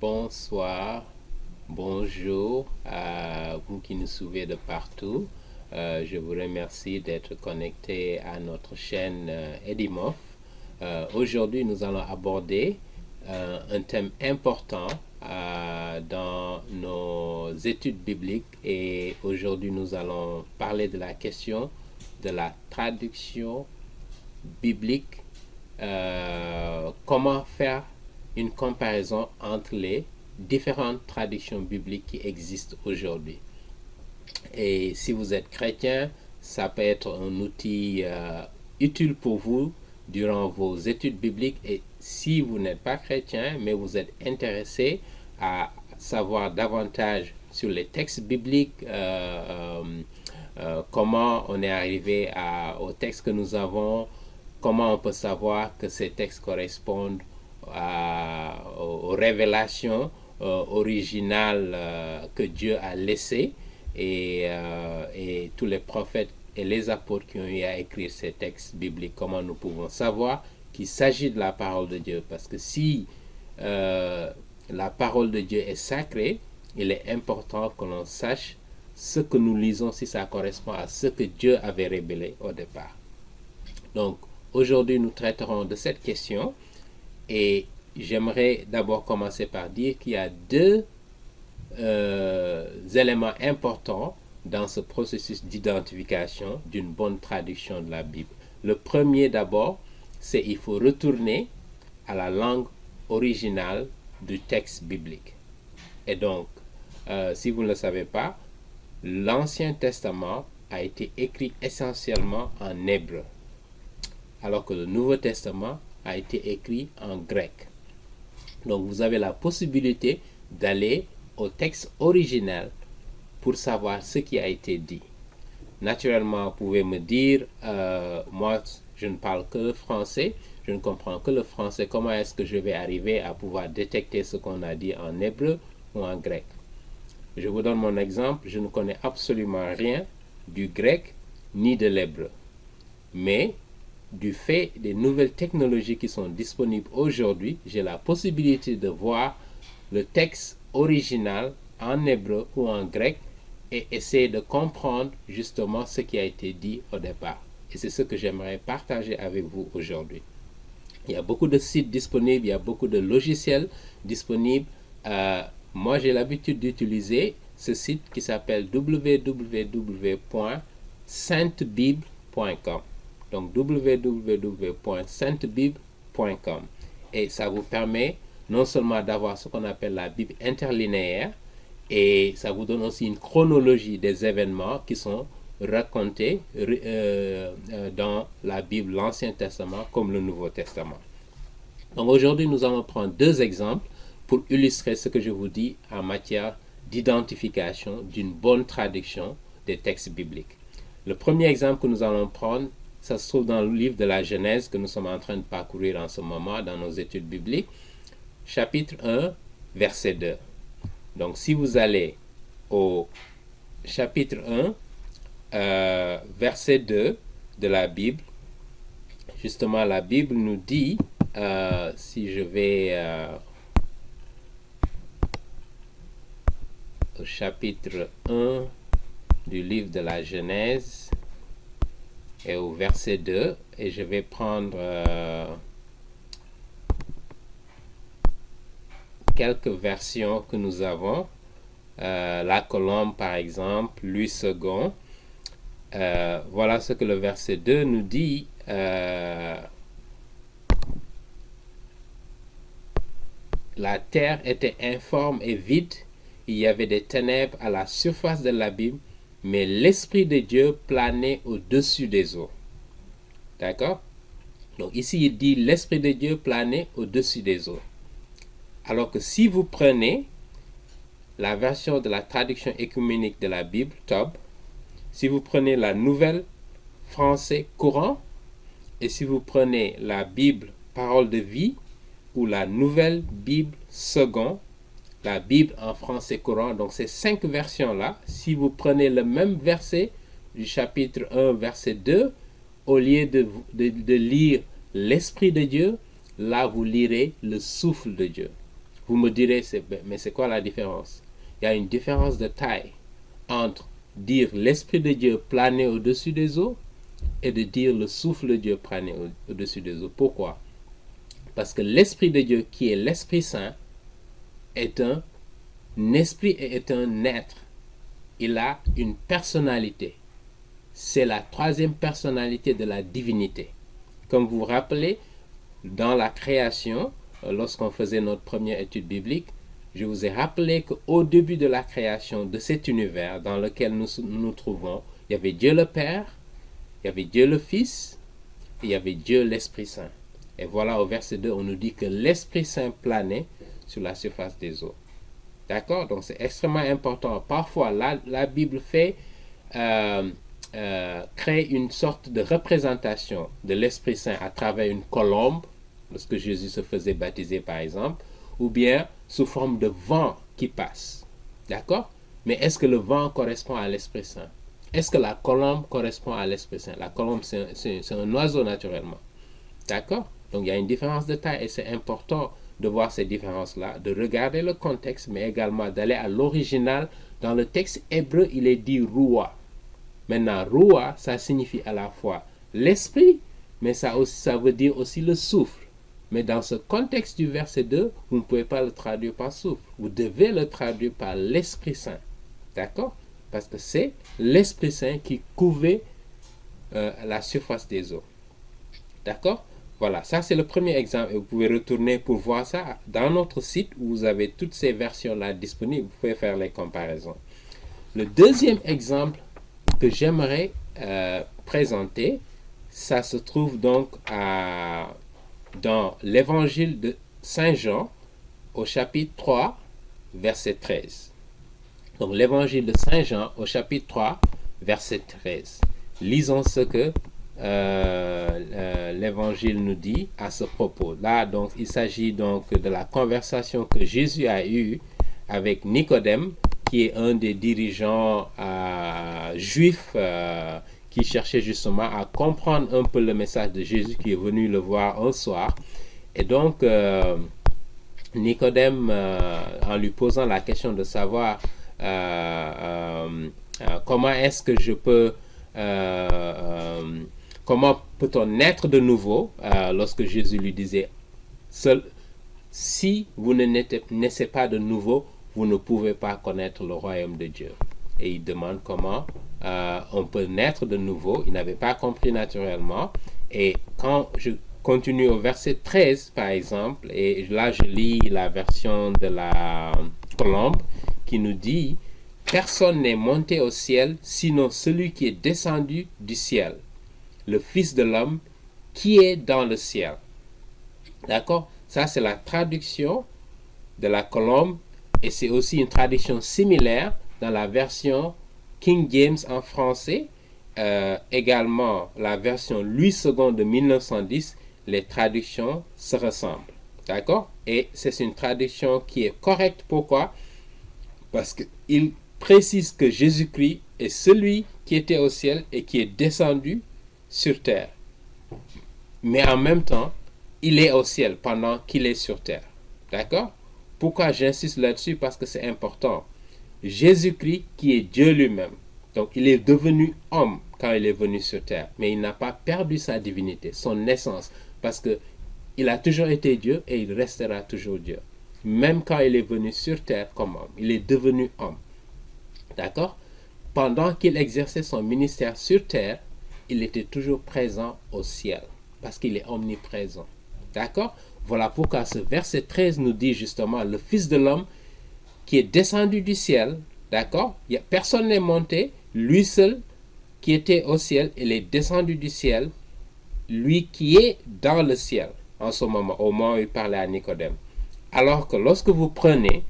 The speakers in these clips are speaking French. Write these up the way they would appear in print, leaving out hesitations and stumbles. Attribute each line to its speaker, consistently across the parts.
Speaker 1: Bonsoir, bonjour à vous qui nous suivez de partout. Je vous remercie d'être connectés à notre chaîne Edimof. Aujourd'hui, nous allons aborder un thème important dans nos études bibliques et aujourd'hui, nous allons parler de la question de la traduction biblique. Comment faire une comparaison entre les différentes traductions bibliques qui existent aujourd'hui. Et si vous êtes chrétien, ça peut être un outil utile pour vous durant vos études bibliques. Et si vous n'êtes pas chrétien, mais vous êtes intéressé à savoir davantage sur les textes bibliques, comment on est arrivé aux textes que nous avons, comment on peut savoir que ces textes correspondent aux révélations originales que Dieu a laissées et tous les prophètes et les apôtres qui ont eu à écrire ces textes bibliques, comment nous pouvons savoir qu'il s'agit de la parole de Dieu. Parce que si la parole de Dieu est sacrée, il est important que l'on sache ce que nous lisons, si ça correspond à ce que Dieu avait révélé au départ. Donc, aujourd'hui, nous traiterons de cette question. Et j'aimerais d'abord commencer par dire qu'il y a deux éléments importants dans ce processus d'identification d'une bonne traduction de la Bible. Le premier d'abord, c'est qu'il faut retourner à la langue originale du texte biblique. Et donc, si vous ne le savez pas, l'Ancien Testament a été écrit essentiellement en hébreu, alors que le Nouveau Testament a été écrit en grec. Donc vous avez la possibilité d'aller au texte original pour savoir ce qui a été dit. Naturellement, vous pouvez me dire, moi je ne parle que le français, je ne comprends que le français, comment est-ce que je vais arriver à pouvoir détecter ce qu'on a dit en hébreu ou en grec? Je vous donne mon exemple, je ne connais absolument rien du grec ni de l'hébreu. Mais du fait des nouvelles technologies qui sont disponibles aujourd'hui, j'ai la possibilité de voir le texte original en hébreu ou en grec et essayer de comprendre justement ce qui a été dit au départ. Et c'est ce que j'aimerais partager avec vous aujourd'hui. Il y a beaucoup de sites disponibles, il y a beaucoup de logiciels disponibles. Moi, j'ai l'habitude d'utiliser ce site qui s'appelle www.saintebible.com. Donc www.saintebible.com. Et ça vous permet non seulement d'avoir ce qu'on appelle la Bible interlinéaire, et ça vous donne aussi une chronologie des événements qui sont racontés dans la Bible, l'Ancien Testament comme le Nouveau Testament. Donc aujourd'hui, nous allons prendre deux exemples pour illustrer ce que je vous dis en matière d'identification d'une bonne traduction des textes bibliques. Le premier exemple que nous allons prendre, ça se trouve dans le livre de la Genèse que nous sommes en train de parcourir en ce moment dans nos études bibliques, chapitre 1, verset 2. Donc si vous allez au chapitre 1, verset 2 de la Bible, justement la Bible nous dit, si je vais au chapitre 1 du livre de la Genèse, et au verset 2, et je vais prendre quelques versions que nous avons. La Colombe, par exemple, Louis II. Voilà ce que le verset 2 nous dit. La terre était informe et vide, il y avait des ténèbres à la surface de l'abîme, mais l'Esprit de Dieu planait au-dessus des eaux. D'accord? Donc ici, il dit l'Esprit de Dieu planait au-dessus des eaux. Alors que si vous prenez la version de la traduction œcuménique de la Bible, TOB, si vous prenez la nouvelle français courant, et si vous prenez la Bible Parole de vie, ou la nouvelle Bible second, la Bible en français courant, donc ces 5 versions-là, si vous prenez le même verset du chapitre 1, verset 2, au lieu de lire l'Esprit de Dieu, là vous lirez le souffle de Dieu. Vous me direz, mais c'est quoi la différence? Il y a une différence de taille entre dire l'Esprit de Dieu planer au-dessus des eaux et de dire le souffle de Dieu planer au-dessus des eaux. Pourquoi? Parce que l'Esprit de Dieu, qui est l'Esprit Saint, est un esprit et est un être. Il a une personnalité. C'est la troisième personnalité de la divinité. Comme vous vous rappelez, dans la création, lorsqu'on faisait notre première étude biblique, je vous ai rappelé qu'au début de la création de cet univers dans lequel nous nous trouvons, il y avait Dieu le Père, il y avait Dieu le Fils, et il y avait Dieu l'Esprit Saint. Et voilà, au verset 2, on nous dit que l'Esprit Saint planait sur la surface des eaux. D'accord? Donc c'est extrêmement important. Parfois, la Bible crée une sorte de représentation de l'Esprit Saint à travers une colombe, lorsque Jésus se faisait baptiser par exemple, ou bien sous forme de vent qui passe. D'accord? Mais est-ce que le vent correspond à l'Esprit Saint? Est-ce que la colombe correspond à l'Esprit Saint? La colombe, c'est un oiseau naturellement. D'accord? Donc il y a une différence de taille et c'est important de voir ces différences-là, de regarder le contexte, mais également d'aller à l'original. Dans le texte hébreu, il est dit Roua. Maintenant, Roua, ça signifie à la fois l'esprit, mais ça veut dire aussi le souffle. Mais dans ce contexte du verset 2, vous ne pouvez pas le traduire par souffle. Vous devez le traduire par l'Esprit Saint. D'accord? Parce que c'est l'Esprit Saint qui couvait la surface des eaux. D'accord? Voilà, ça c'est le premier exemple. Et vous pouvez retourner pour voir ça dans notre site où vous avez toutes ces versions-là disponibles. Vous pouvez faire les comparaisons. Le deuxième exemple que j'aimerais présenter, ça se trouve donc dans l'évangile de Saint Jean au chapitre 3, verset 13. Donc l'évangile de Saint Jean au chapitre 3, verset 13. Lisons ce que l'évangile nous dit à ce propos. Là, donc, il s'agit donc de la conversation que Jésus a eue avec Nicodème, qui est un des dirigeants juifs qui cherchait justement à comprendre un peu le message de Jésus, qui est venu le voir un soir. Et donc, Nicodème, en lui posant la question de savoir comment est-ce que je peux comment peut-on naître de nouveau, lorsque Jésus lui disait si vous ne naissez pas de nouveau, vous ne pouvez pas connaître le royaume de Dieu. Et il demande comment on peut naître de nouveau. Il n'avait pas compris naturellement. Et quand je continue au verset 13 par exemple, et là je lis la version de la colombe qui nous dit: personne n'est monté au ciel sinon celui qui est descendu du ciel, le Fils de l'homme qui est dans le ciel. D'accord? Ça, c'est la traduction de la colombe et c'est aussi une traduction similaire dans la version King James en français. Également, la version Louis II de 1910, les traductions se ressemblent. D'accord? Et c'est une traduction qui est correcte. Pourquoi? Parce qu'il précise que Jésus-Christ est celui qui était au ciel et qui est descendu sur terre. Mais en même temps, il est au ciel pendant qu'il est sur terre. D'accord? Pourquoi j'insiste là-dessus? Parce que c'est important. Jésus-Christ qui est Dieu lui-même. Donc il est devenu homme quand il est venu sur terre. Mais il n'a pas perdu sa divinité, son essence. Parce que il a toujours été Dieu et il restera toujours Dieu. Même quand il est venu sur terre comme homme, il est devenu homme. D'accord? Pendant qu'il exerçait son ministère sur terre, il était toujours présent au ciel, parce qu'il est omniprésent. D'accord? Voilà pourquoi ce verset 13 nous dit justement le Fils de l'homme qui est descendu du ciel. D'accord? Personne n'est monté, lui seul qui était au ciel, il est descendu du ciel, lui qui est dans le ciel en ce moment, au moment où il parlait à Nicodème. Alors que lorsque vous prenez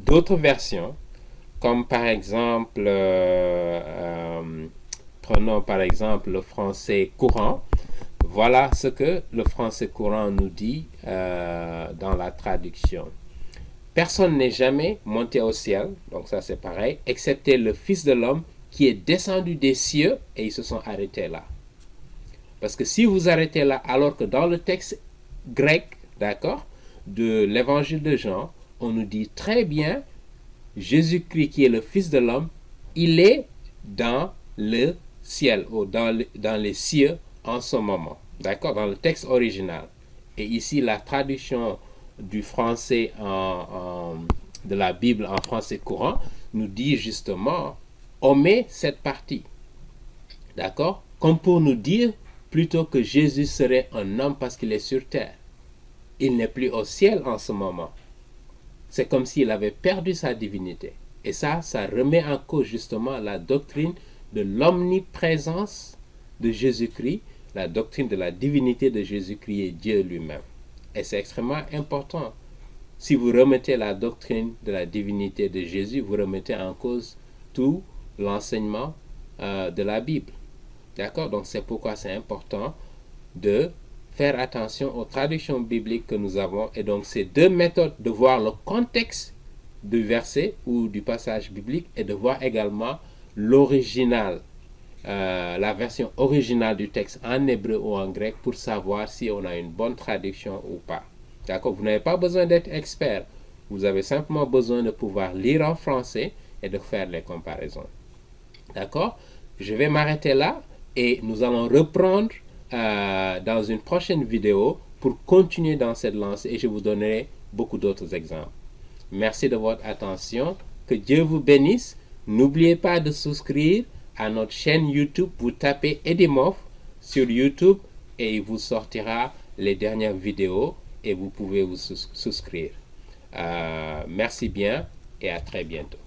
Speaker 1: d'autres versions, comme par exemple, prenons par exemple le français courant, voilà ce que le français courant nous dit dans la traduction. Personne n'est jamais monté au ciel, donc ça c'est pareil, excepté le Fils de l'homme qui est descendu des cieux et ils se sont arrêtés là. Parce que si vous arrêtez là, alors que dans le texte grec, d'accord, de l'évangile de Jean, on nous dit très bien, Jésus-Christ qui est le Fils de l'homme, il est dans le ciel, ou dans les cieux en ce moment, d'accord, dans le texte original. Et ici, la traduction du français de la Bible en français courant nous dit justement, omet cette partie, d'accord, comme pour nous dire plutôt que Jésus serait un homme parce qu'il est sur terre. Il n'est plus au ciel en ce moment. C'est comme s'il avait perdu sa divinité. Et ça remet en cause justement la doctrine de l'omniprésence de Jésus-Christ, la doctrine de la divinité de Jésus-Christ et Dieu lui-même. Et c'est extrêmement important. Si vous remettez la doctrine de la divinité de Jésus, vous remettez en cause tout l'enseignement de la Bible. D'accord? Donc c'est pourquoi c'est important de faire attention aux traductions bibliques que nous avons. Et donc ces deux méthodes de voir le contexte du verset ou du passage biblique et de voir également l'original, la version originale du texte en hébreu ou en grec pour savoir si on a une bonne traduction ou pas. D'accord? Vous n'avez pas besoin d'être expert. Vous avez simplement besoin de pouvoir lire en français et de faire les comparaisons. D'accord? Je vais m'arrêter là et nous allons reprendre dans une prochaine vidéo pour continuer dans cette lancée et je vous donnerai beaucoup d'autres exemples. Merci de votre attention. Que Dieu vous bénisse. N'oubliez pas de souscrire à notre chaîne YouTube. Vous tapez Edimof sur YouTube et il vous sortira les dernières vidéos et vous pouvez vous souscrire. Merci bien et à très bientôt.